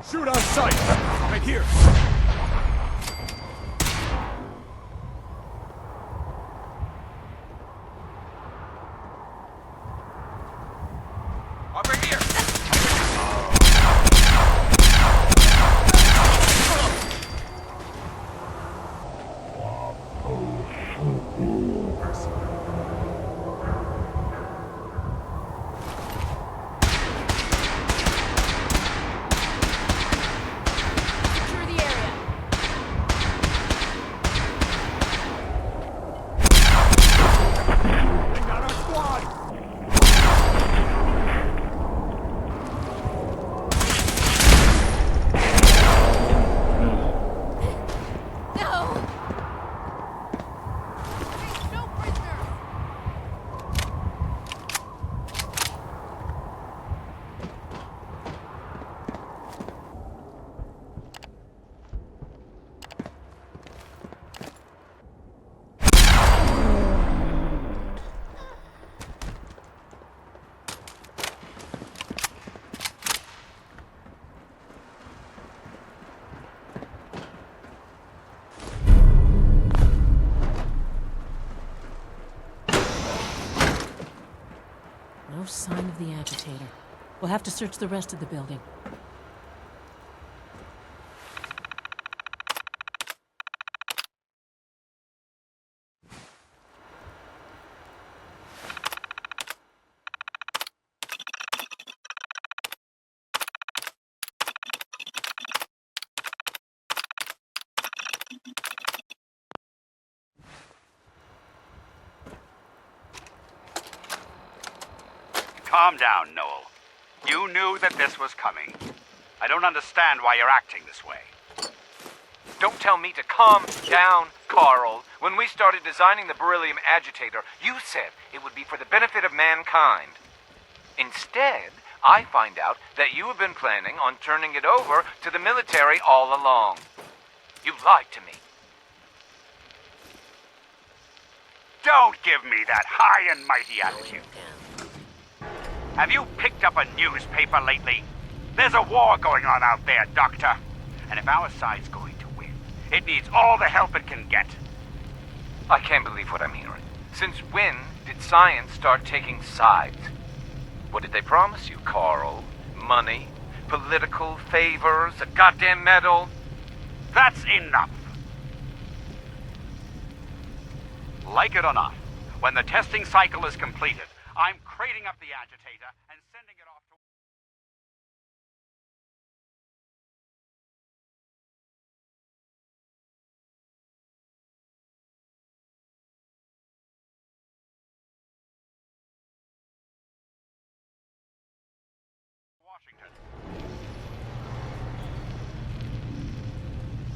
Shoot on sight! Right here! Over here! No sign of the agitator. We'll have to search the rest of the building. Calm down, Noel. You knew that this was coming. I don't understand why you're acting this way. Don't tell me to calm down, Carl. When we started designing the beryllium agitator, you said it would be for the benefit of mankind. Instead, I find out that you have been planning on turning it over to the military all along. You lied to me. Don't give me that high and mighty attitude. Have you picked up a newspaper lately? There's a war going on out there, Doctor. And if our side's going to win, it needs all the help it can get. I can't believe what I'm hearing. Since when did science start taking sides? What did they promise you, Carl? Money? Political favors? A goddamn medal? That's enough. Like it or not, when the testing cycle is completed, I'm crating up the agitator and sending it off to... Washington.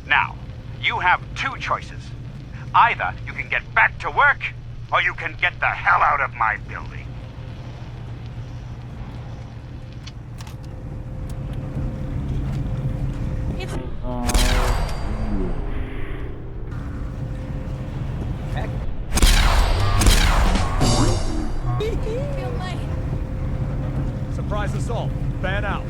Now, you have two choices. Either you can get back to work, or you can get the hell out of my building. Surprise assault. Fan out.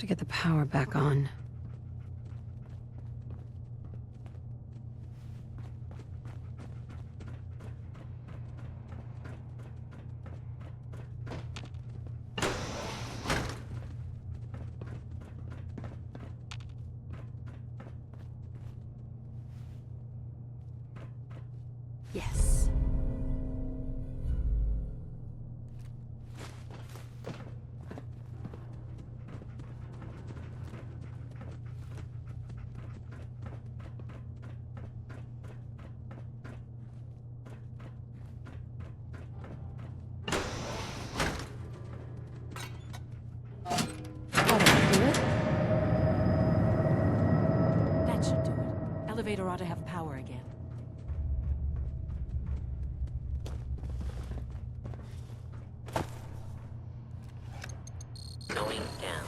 to get the power back on. Yes. That should do it. Elevator ought to have power again. Going down.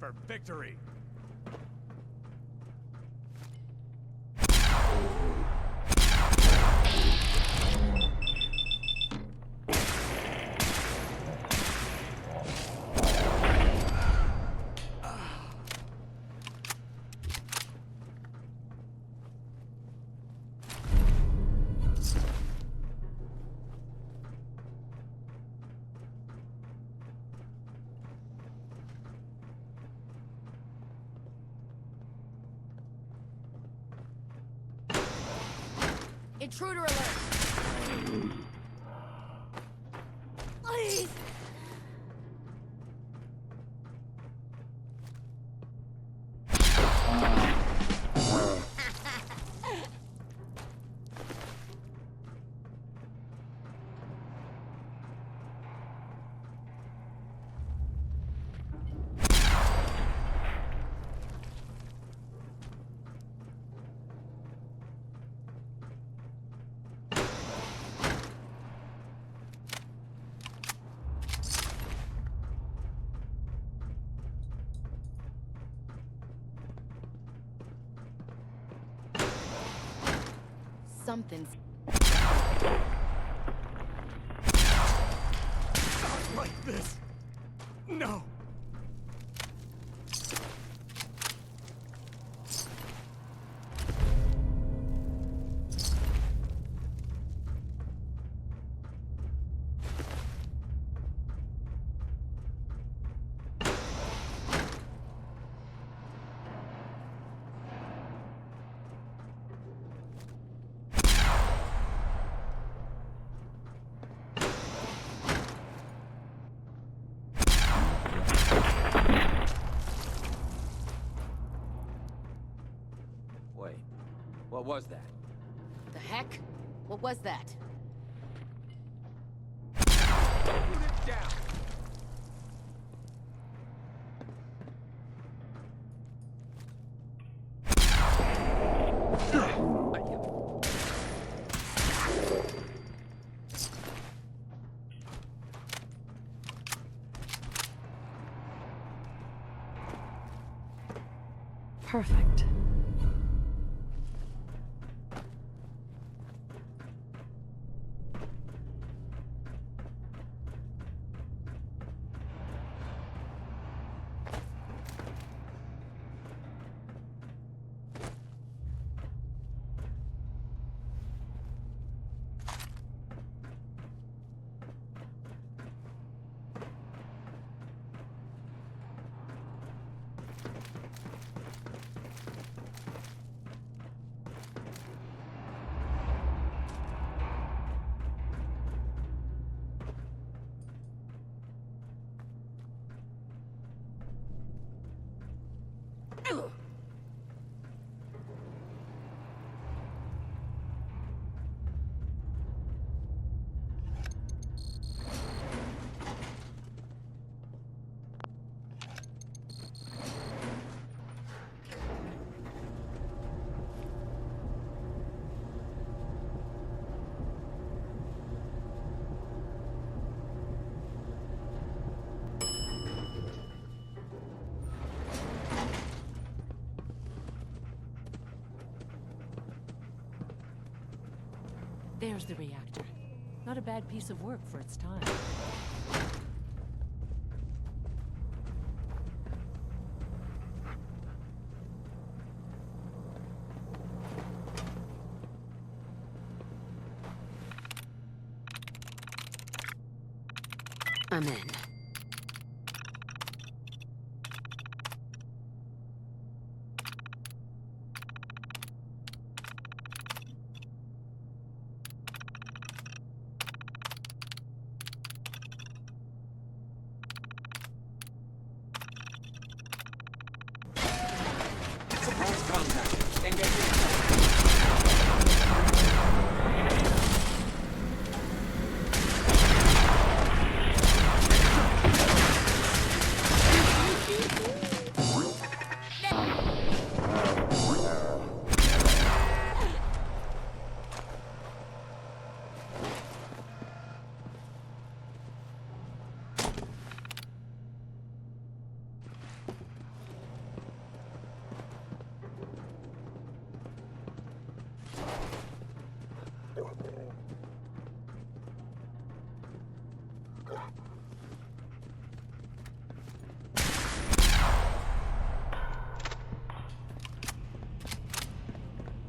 For victory! Intruder alert! Please! Something's... Not like this! No! Wait, what was that? The heck? What was that? Put it down! Perfect. There's the reactor. Not a bad piece of work for its time. I'm in. Support contact. Engaging.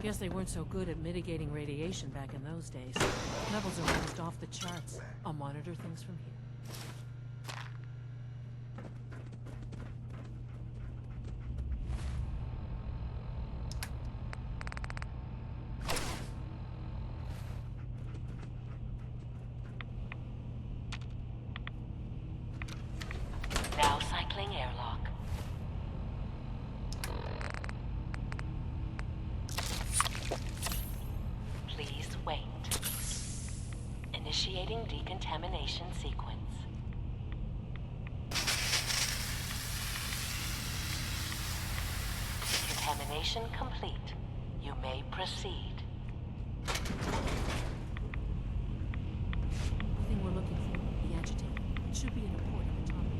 Guess they weren't so good at mitigating radiation back in those days. Levels are almost off the charts. I'll monitor things from here. Now cycling airlock. Please wait. Initiating decontamination sequence. Decontamination complete. You may proceed. The thing we're looking for, the agitator. It should be an important atomic.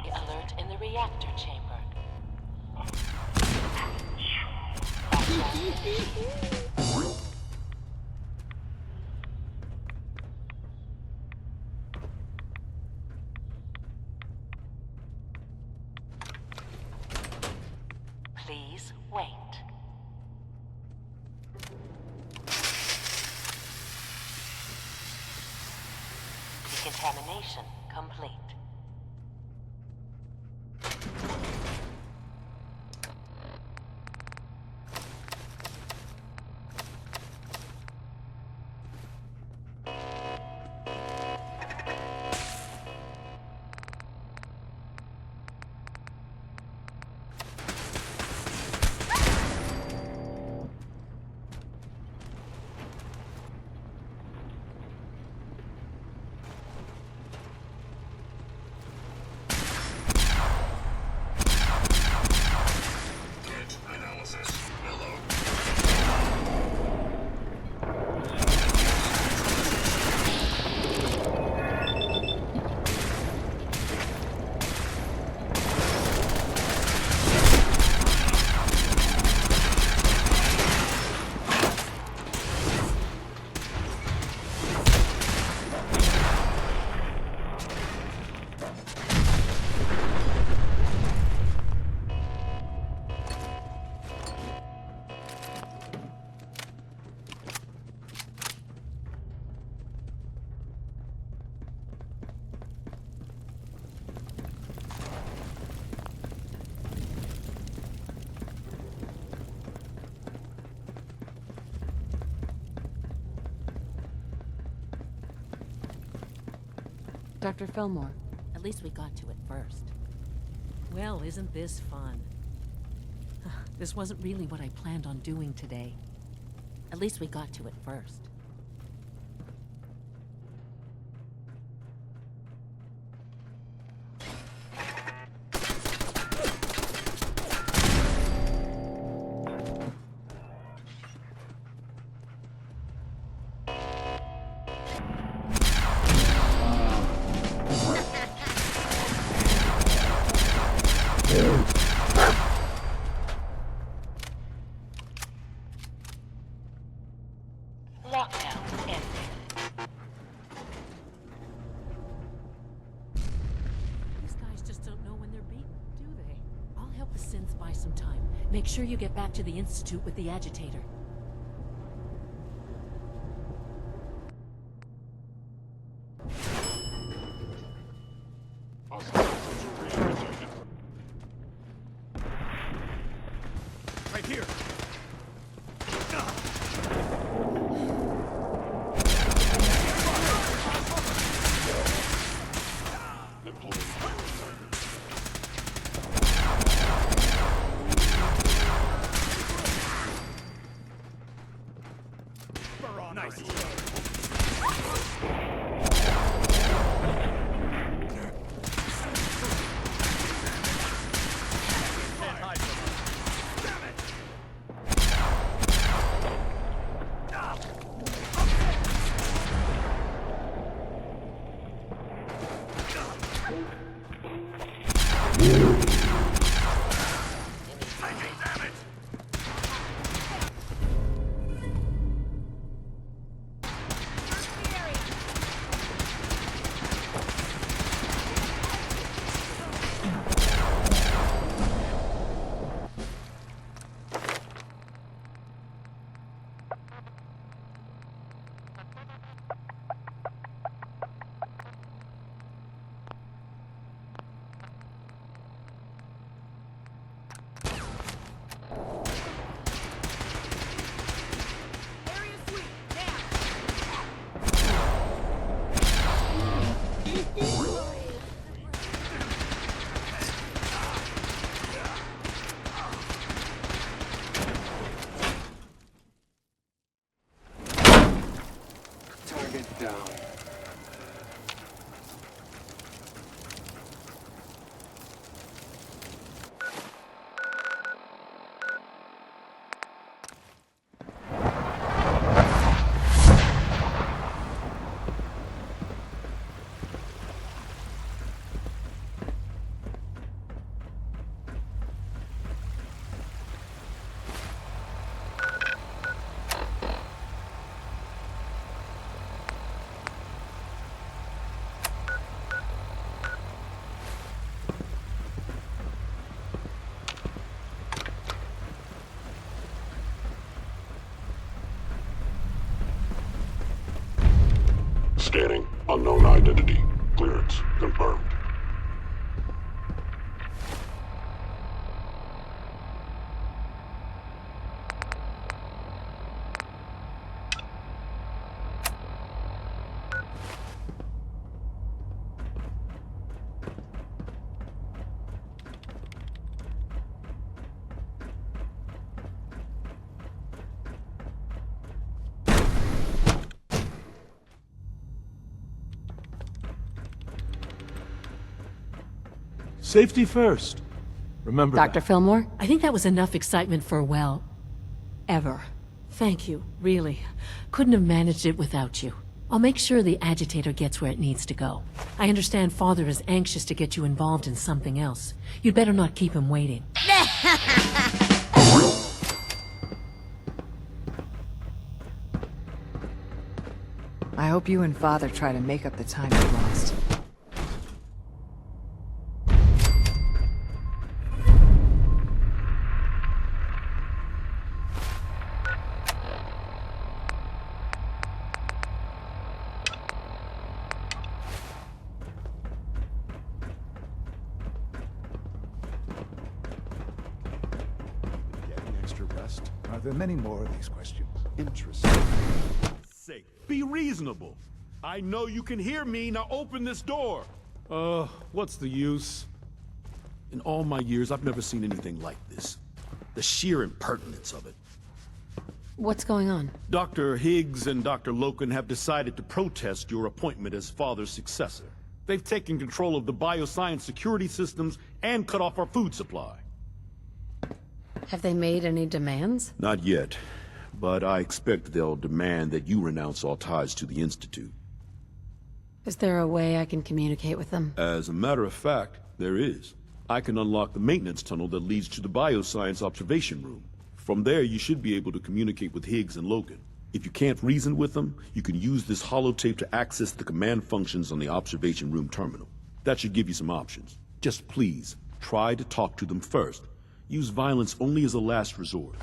Alert in the reactor chamber. Please wait. Decontamination complete. Dr. Fillmore. At least we got to it first. Well, isn't this fun? This wasn't really what I planned on doing today. At least we got to it first. Lockdown ended. These guys just don't know when they're beaten, do they? I'll help the synths buy some time. Make sure you get back to the Institute with the agitator. Right here. Nice. Target down. Scanning. Unknown identity. Clearance confirmed. Safety first. Remember Dr. that. Fillmore? I think that was enough excitement for, well, ever. Thank you, really. Couldn't have managed it without you. I'll make sure the agitator gets where it needs to go. I understand Father is anxious to get you involved in something else. You'd better not keep him waiting. I hope you and Father try to make up the time you lost. Getting extra rest? Are there many more of these questions? Interesting. Say, be reasonable. I know you can hear me. Now open this door. What's the use? In all my years, I've never seen anything like this. The sheer impertinence of it. What's going on? Dr. Higgs and Dr. Loken have decided to protest your appointment as Father's successor. They've taken control of the bioscience security systems and cut off our food supply. Have they made any demands? Not yet, but I expect they'll demand that you renounce all ties to the Institute. Is there a way I can communicate with them? As a matter of fact, there is. I can unlock the maintenance tunnel that leads to the bioscience observation room. From there, you should be able to communicate with Higgs and Logan. If you can't reason with them, you can use this holotape to access the command functions on the observation room terminal. That should give you some options. Just please, try to talk to them first. Use violence only as a last resort.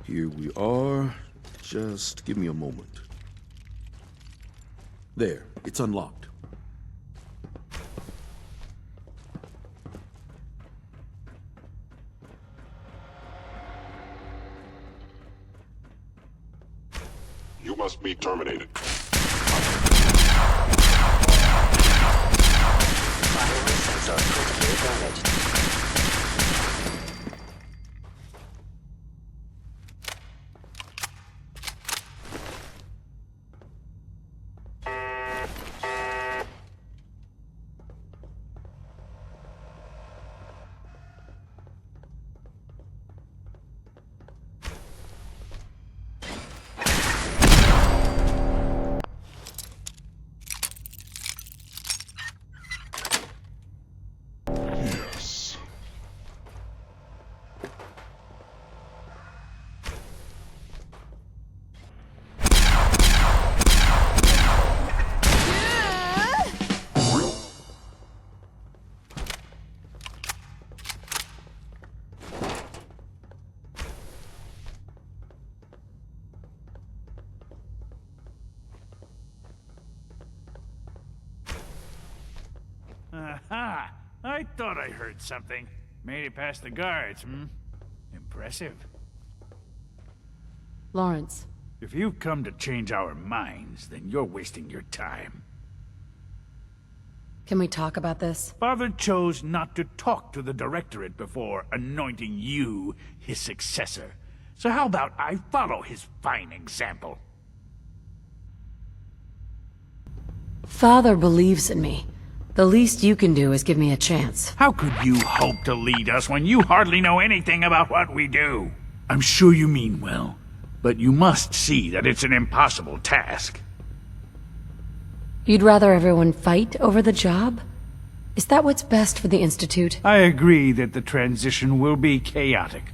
Here we are. Just give me a moment. There, it's unlocked. You must be terminated. Primary sensor critically damaged. Aha! I thought I heard something. Made it past the guards, Impressive. Lawrence. If you've come to change our minds, then you're wasting your time. Can we talk about this? Father chose not to talk to the Directorate before anointing you his successor. So how about I follow his fine example? Father believes in me. The least you can do is give me a chance. How could you hope to lead us when you hardly know anything about what we do? I'm sure you mean well, but you must see that it's an impossible task. You'd rather everyone fight over the job? Is that what's best for the Institute? I agree that the transition will be chaotic,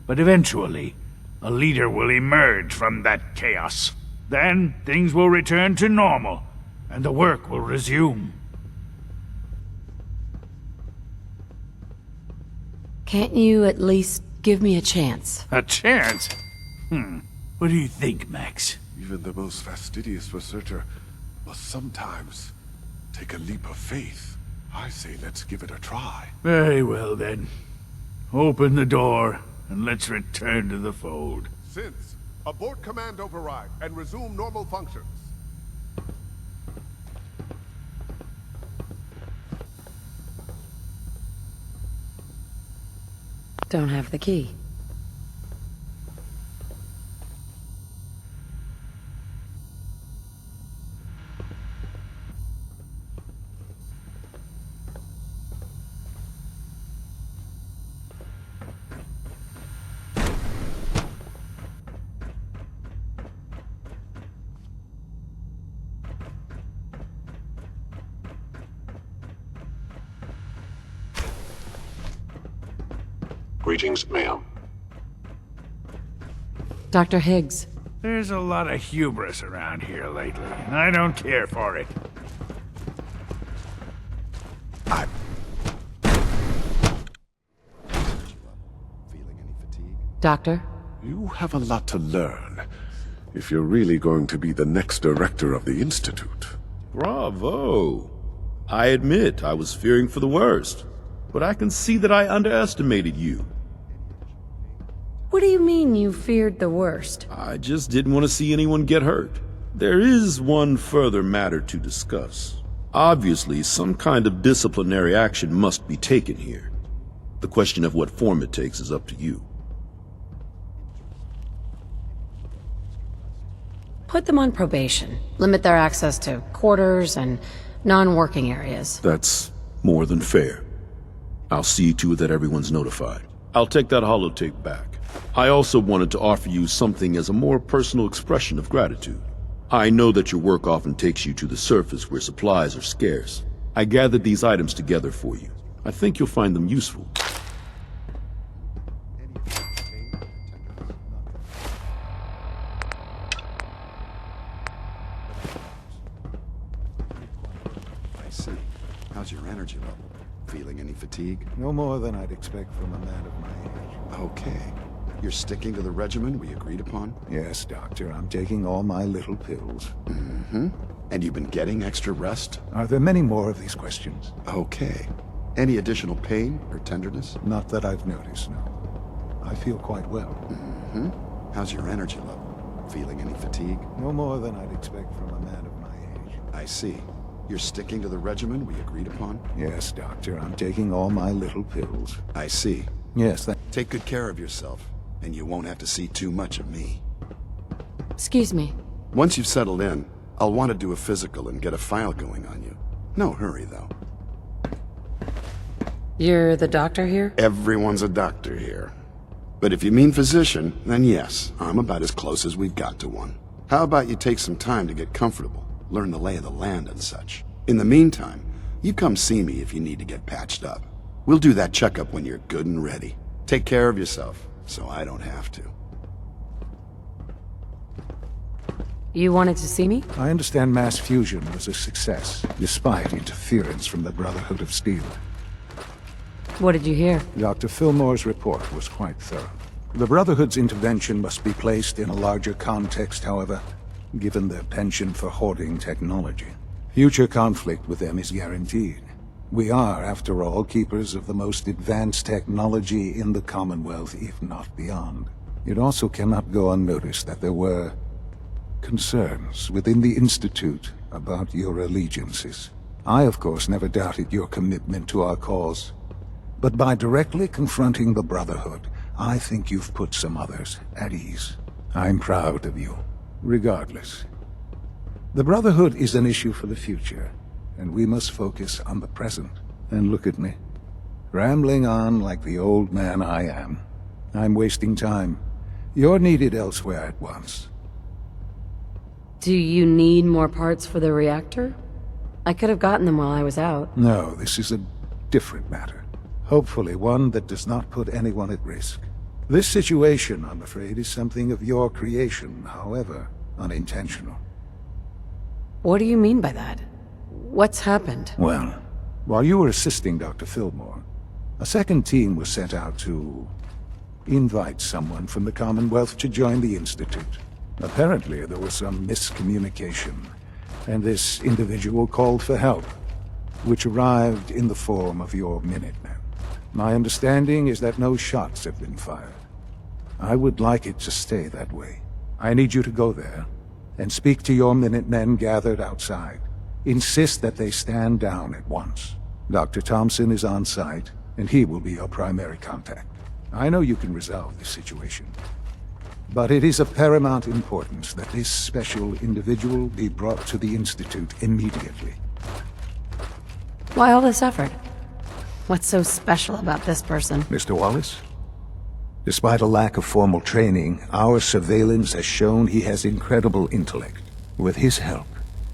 but eventually, a leader will emerge from that chaos. Then, things will return to normal, and the work will resume. Can't you at least give me a chance? A chance? What do you think, Max? Even the most fastidious researcher must sometimes take a leap of faith. I say let's give it a try. Very well, then. Open the door, and let's return to the fold. Since, abort command override and resume normal functions. Don't have the key. Greetings, ma'am. Dr. Higgs. There's a lot of hubris around here lately, and I don't care for it. Feeling any fatigue? Doctor? You have a lot to learn if you're really going to be the next director of the Institute. Bravo. I admit I was fearing for the worst, but I can see that I underestimated you. What do you mean you feared the worst? I just didn't want to see anyone get hurt. There is one further matter to discuss. Obviously, some kind of disciplinary action must be taken here. The question of what form it takes is up to you. Put them on probation. Limit their access to quarters and non-working areas. That's more than fair. I'll see to it that everyone's notified. I'll take that holotape back. I also wanted to offer you something as a more personal expression of gratitude. I know that your work often takes you to the surface where supplies are scarce. I gathered these items together for you. I think you'll find them useful. fatigue? No more than I'd expect from a man of my age. Okay. You're sticking to the regimen we agreed upon? Yes, Doctor. I'm taking all my little pills. Mm-hmm. And you've been getting extra rest? Are there many more of these questions? Okay. Any additional pain or tenderness? Not that I've noticed, no. I feel quite well. Mm-hmm. How's your energy level? Feeling any fatigue? No more than I'd expect from a man of my age. I see. You're sticking to the regimen we agreed upon? Yes, Doctor. I'm taking all my little pills. I see. Yes, Take good care of yourself, and you won't have to see too much of me. Excuse me. Once you've settled in, I'll want to do a physical and get a file going on you. No hurry, though. You're the doctor here? Everyone's a doctor here. But if you mean physician, then yes, I'm about as close as we've got to one. How about you take some time to get comfortable, learn the lay of the land and such. In the meantime, you come see me if you need to get patched up. We'll do that checkup when you're good and ready. Take care of yourself, so I don't have to. You wanted to see me? I understand mass fusion was a success, despite interference from the Brotherhood of Steel. What did you hear? Dr. Fillmore's report was quite thorough. The Brotherhood's intervention must be placed in a larger context, however, given their penchant for hoarding technology. Future conflict with them is guaranteed. We are, after all, keepers of the most advanced technology in the Commonwealth, if not beyond. It also cannot go unnoticed that there were concerns within the Institute about your allegiances. I, of course, never doubted your commitment to our cause. But by directly confronting the Brotherhood, I think you've put some others at ease. I'm proud of you, regardless. The Brotherhood is an issue for the future, and we must focus on the present. And look at me, rambling on like the old man I am. I'm wasting time. You're needed elsewhere at once. Do you need more parts for the reactor? I could have gotten them while I was out. No, this is a different matter. Hopefully one that does not put anyone at risk. This situation, I'm afraid, is something of your creation, however unintentional. What do you mean by that? What's happened? Well, while you were assisting Dr. Fillmore, a second team was sent out to invite someone from the Commonwealth to join the Institute. Apparently, there was some miscommunication, and this individual called for help, which arrived in the form of your Minutemen. My understanding is that no shots have been fired. I would like it to stay that way. I need you to go there and speak to your Minutemen gathered outside. Insist that they stand down at once. Dr. Thompson is on site, and he will be your primary contact. I know you can resolve this situation, but it is of paramount importance that this special individual be brought to the Institute immediately. Why all this effort? What's so special about this person? Mr. Wallace? Despite a lack of formal training, our surveillance has shown he has incredible intellect. With his help,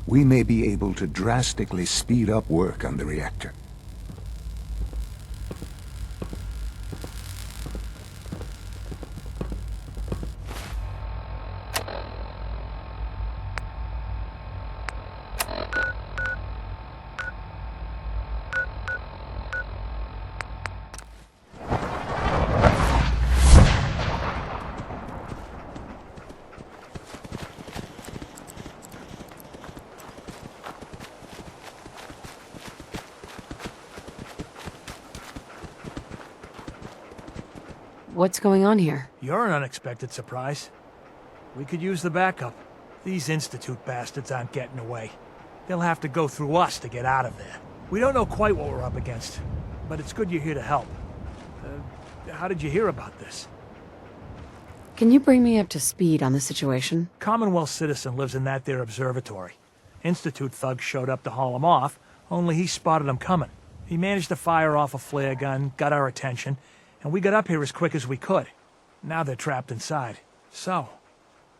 we may be able to drastically speed up work on the reactor. What's going on here? You're an unexpected surprise. We could use the backup. These Institute bastards aren't getting away. They'll have to go through us to get out of there. We don't know quite what we're up against, but it's good you're here to help. How did you hear about this? Can you bring me up to speed on the situation? Commonwealth citizen lives in that there observatory. Institute thugs showed up to haul him off, only he spotted them coming. He managed to fire off a flare gun, got our attention, and we got up here as quick as we could. Now they're trapped inside. So,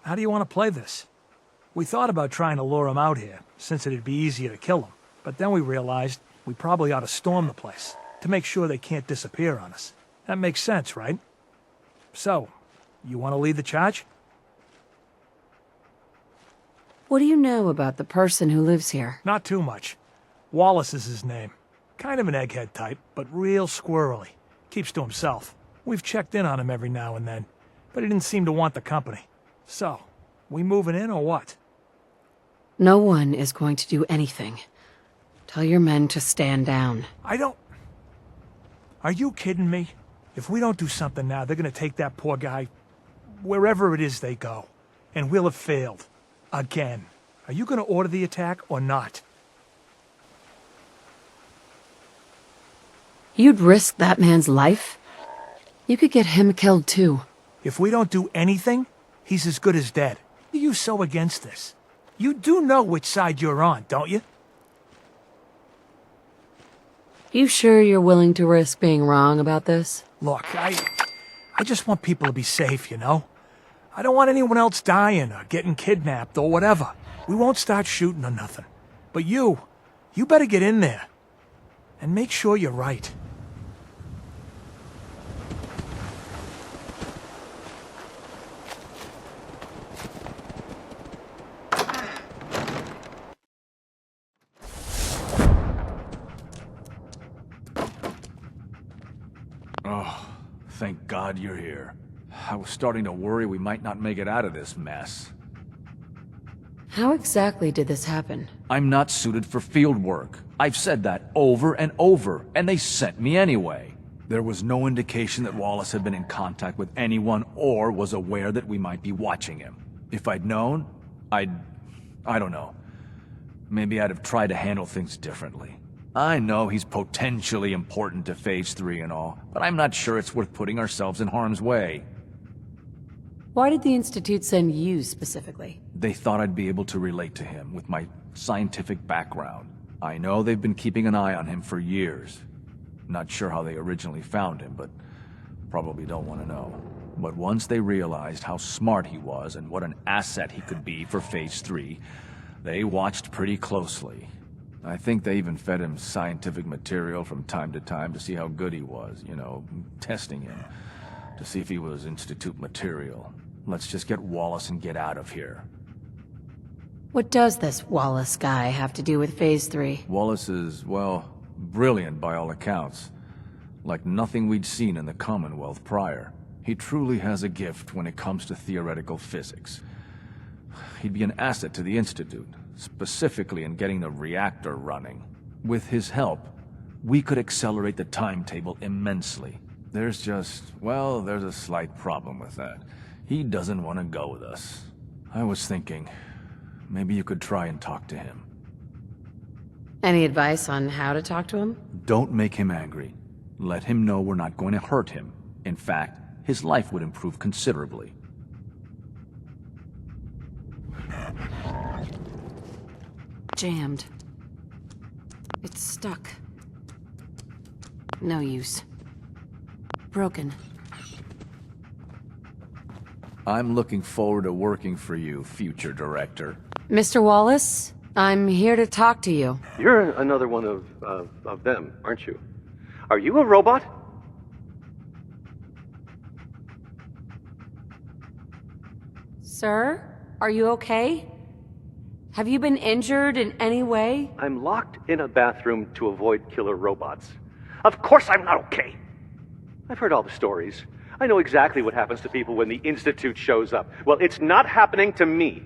how do you want to play this? We thought about trying to lure them out here, since it'd be easier to kill them. But then we realized we probably ought to storm the place, to make sure they can't disappear on us. That makes sense, right? So, you want to lead the charge? What do you know about the person who lives here? Not too much. Wallace is his name. Kind of an egghead type, but real squirrely. Keeps to himself. We've checked in on him every now and then, but he didn't seem to want the company. So, we moving in or what? No one is going to do anything. Tell your men to stand down. Are you kidding me? If we don't do something now, they're gonna take that poor guy wherever it is they go. And we'll have failed. Again. Are you gonna order the attack or not? You'd risk that man's life? You could get him killed too. If we don't do anything, he's as good as dead. Why are you so against this? You do know which side you're on, don't you? You sure you're willing to risk being wrong about this? Look, I just want people to be safe, you know? I don't want anyone else dying or getting kidnapped or whatever. We won't start shooting or nothing. But you better get in there. And make sure you're right. Oh, thank God you're here. I was starting to worry we might not make it out of this mess. How exactly did this happen? I'm not suited for field work. I've said that over and over, and they sent me anyway. There was no indication that Wallace had been in contact with anyone or was aware that we might be watching him. If I'd known, I don't know. Maybe I'd have tried to handle things differently. I know he's potentially important to Phase 3 and all, but I'm not sure it's worth putting ourselves in harm's way. Why did the Institute send you specifically? They thought I'd be able to relate to him with my scientific background. I know they've been keeping an eye on him for years. Not sure how they originally found him, but probably don't want to know. But once they realized how smart he was and what an asset he could be for Phase 3, they watched pretty closely. I think they even fed him scientific material from time to time to see how good he was, you know, testing him, to see if he was Institute material. Let's just get Wallace and get out of here. What does this Wallace guy have to do with Phase 3? Wallace is, well, brilliant by all accounts. Like nothing we'd seen in the Commonwealth prior. He truly has a gift when it comes to theoretical physics. He'd be an asset to the Institute, specifically in getting the reactor running. With his help, we could accelerate the timetable immensely. There's a slight problem with that. He doesn't want to go with us. I was thinking, maybe you could try and talk to him. Any advice on how to talk to him? Don't make him angry. Let him know we're not going to hurt him. In fact, his life would improve considerably. Jammed. It's stuck. No use. Broken. I'm looking forward to working for you, future director. Mr. Wallace, I'm here to talk to you. You're another one of them, aren't you? Are you a robot? Sir, are you okay? Have you been injured in any way? I'm locked in a bathroom to avoid killer robots. Of course I'm not okay! I've heard all the stories. I know exactly what happens to people when the Institute shows up. Well, it's not happening to me.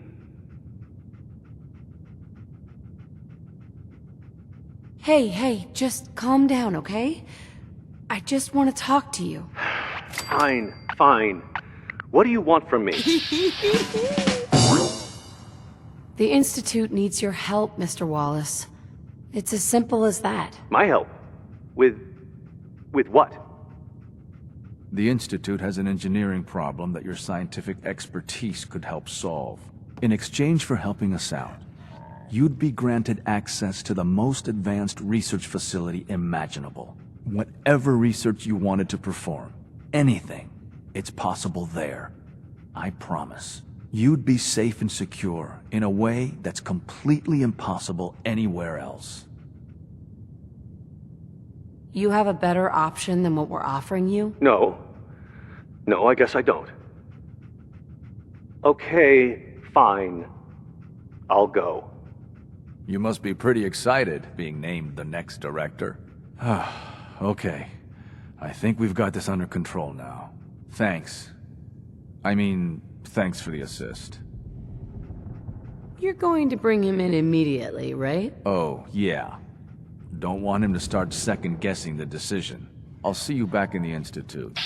Hey, just calm down, okay? I just want to talk to you. Fine. What do you want from me? The Institute needs your help, Mr. Wallace. It's as simple as that. My help? With what? The Institute has an engineering problem that your scientific expertise could help solve. In exchange for helping us out, you'd be granted access to the most advanced research facility imaginable. Whatever research you wanted to perform, anything, it's possible there. I promise. You'd be safe and secure in a way that's completely impossible anywhere else. You have a better option than what we're offering you? No, I guess I don't. Okay, fine. I'll go. You must be pretty excited being named the next director. Okay. I think we've got this under control now. Thanks. I mean, thanks for the assist. You're going to bring him in immediately, right? Oh, yeah. Don't want him to start second-guessing the decision. I'll see you back in the Institute.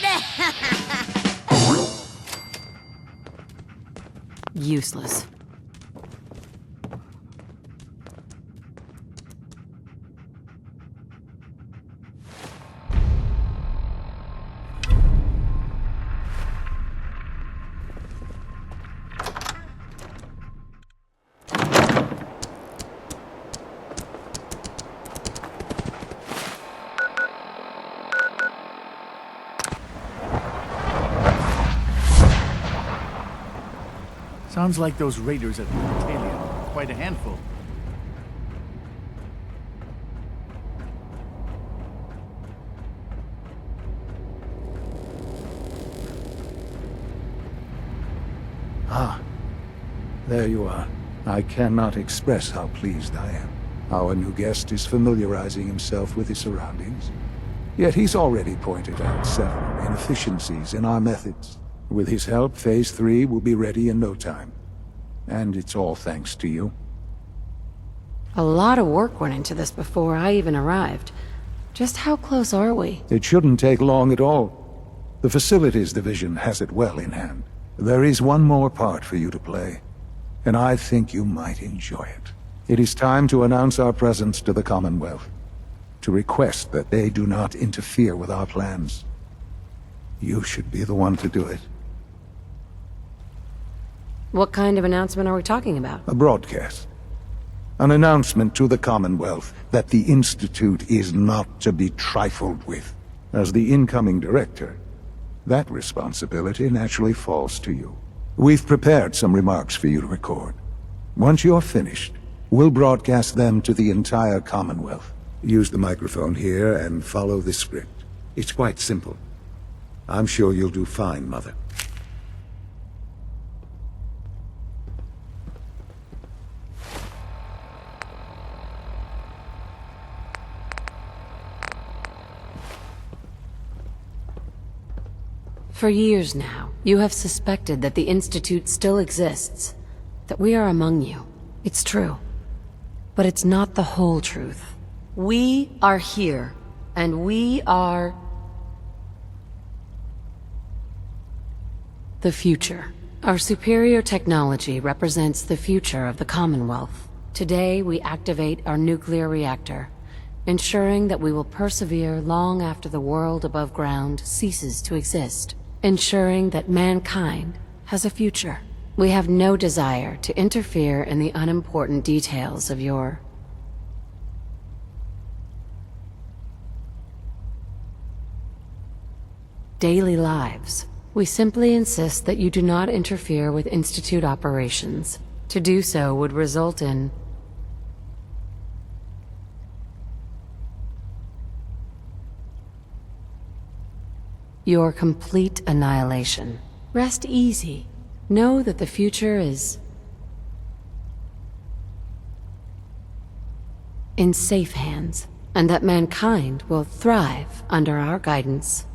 Useless. Sounds like those raiders at Italia. Quite a handful. Ah, there you are. I cannot express how pleased I am. Our new guest is familiarizing himself with his surroundings. Yet he's already pointed out several inefficiencies in our methods. With his help, Phase 3 will be ready in no time. And it's all thanks to you. A lot of work went into this before I even arrived. Just how close are we? It shouldn't take long at all. The Facilities Division has it well in hand. There is one more part for you to play, and I think you might enjoy it. It is time to announce our presence to the Commonwealth, to request that they do not interfere with our plans. You should be the one to do it. What kind of announcement are we talking about? A broadcast. An announcement to the Commonwealth that the Institute is not to be trifled with. As the incoming director, that responsibility naturally falls to you. We've prepared some remarks for you to record. Once you're finished, we'll broadcast them to the entire Commonwealth. Use the microphone here and follow this script. It's quite simple. I'm sure you'll do fine, Mother. For years now, you have suspected that the Institute still exists, that we are among you. It's true. But it's not the whole truth. We are here, and we are... the future. Our superior technology represents the future of the Commonwealth. Today, we activate our nuclear reactor, ensuring that we will persevere long after the world above ground ceases to exist. Ensuring that mankind has a future. We have no desire to interfere in the unimportant details of your... daily lives. We simply insist that you do not interfere with Institute operations. To do so would result in... your complete annihilation. Rest easy. Know that the future is... in safe hands, and that mankind will thrive under our guidance.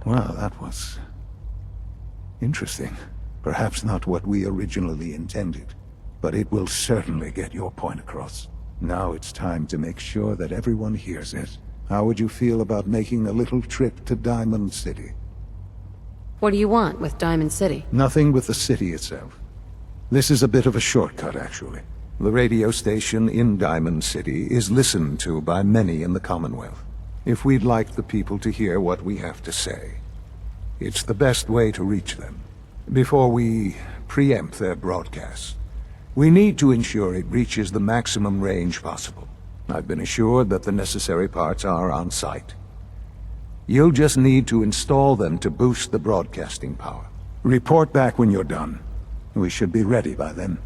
Well, that was... interesting. Perhaps not what we originally intended, but it will certainly get your point across. Now it's time to make sure that everyone hears it. How would you feel about making a little trip to Diamond City? What do you want with Diamond City? Nothing with the city itself. This is a bit of a shortcut, actually. The radio station in Diamond City is listened to by many in the Commonwealth. If we'd like the people to hear what we have to say, it's the best way to reach them. Before we preempt their broadcasts, we need to ensure it reaches the maximum range possible. I've been assured that the necessary parts are on site. You'll just need to install them to boost the broadcasting power. Report back when you're done. We should be ready by then.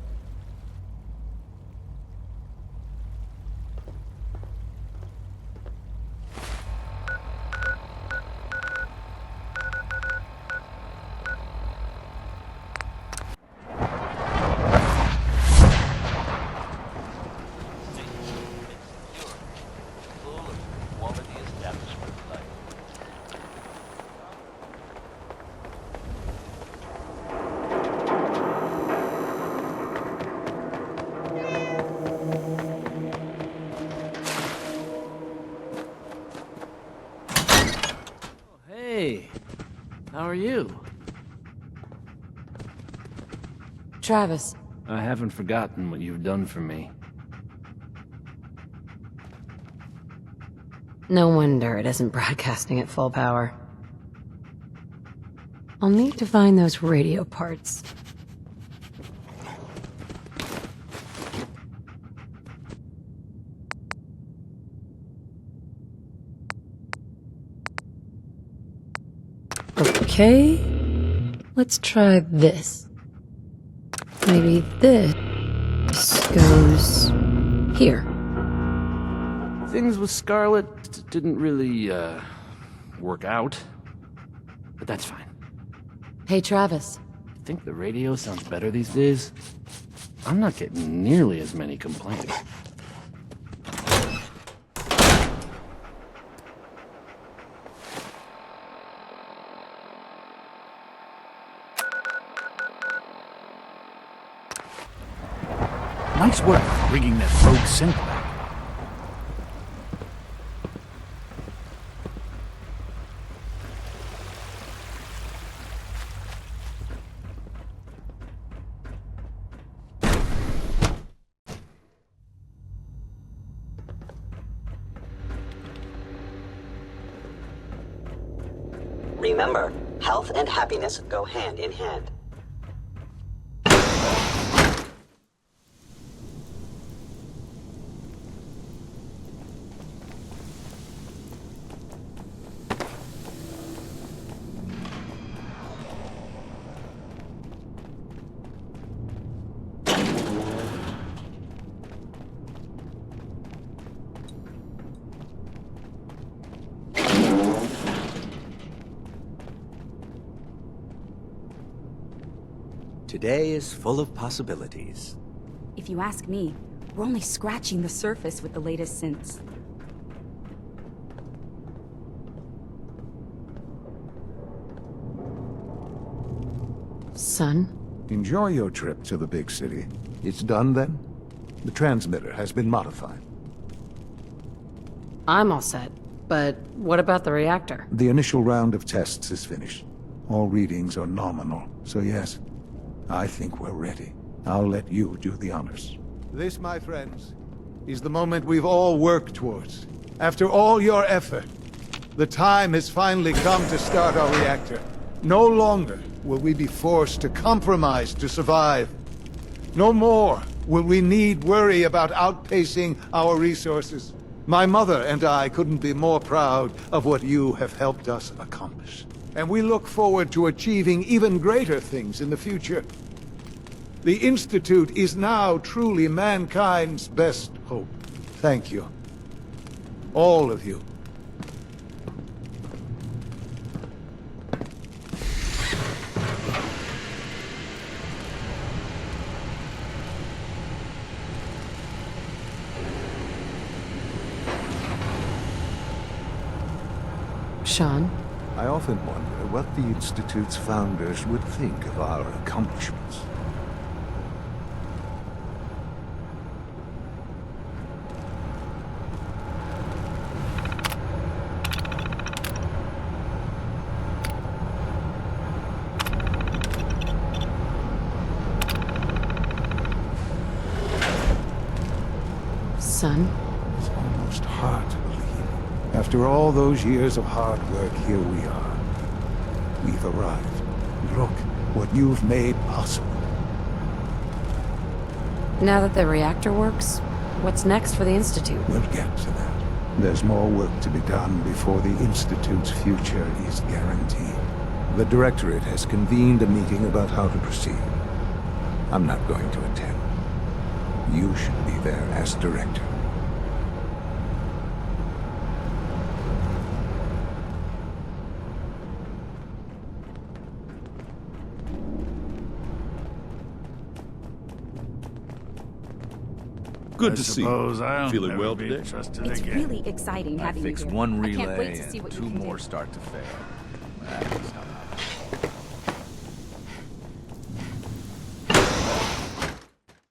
How are you? Travis. I haven't forgotten what you've done for me. No wonder it isn't broadcasting at full power. I'll need to find those radio parts. Okay, let's try this. Maybe this goes here. Things with Scarlet didn't really, work out. But that's fine. Hey, Travis. I think the radio sounds better these days. I'm not getting nearly as many complaints. Nice work bringing that rogue synth back. Remember, health and happiness go hand in hand. Today is full of possibilities. If you ask me, we're only scratching the surface with the latest synths. Son? Enjoy your trip to the big city. It's done then? The transmitter has been modified. I'm all set, but what about the reactor? The initial round of tests is finished. All readings are nominal, so yes, I think we're ready. I'll let you do the honors. This, my friends, is the moment we've all worked towards. After all your effort, the time has finally come to start our reactor. No longer will we be forced to compromise to survive. No more will we need worry about outpacing our resources. My mother and I couldn't be more proud of what you have helped us accomplish. And we look forward to achieving even greater things in the future. The Institute is now truly mankind's best hope. Thank you. All of you. Sean? I often wonder what the Institute's founders would think of our accomplishments. Son? It's almost hard to believe. After all those years of hard work, here we are. We've arrived. Look what you've made possible. Now that the reactor works, what's next for the Institute? We'll get to that. There's more work to be done before the Institute's future is guaranteed. The Directorate has convened a meeting about how to proceed. I'm not going to attend. You should be there as Director. Good to see you. I'll Feeling never well be today? trusted It's again. really exciting I having you fixed here. one I can't wait relay to see and what you two can more do. start to fail.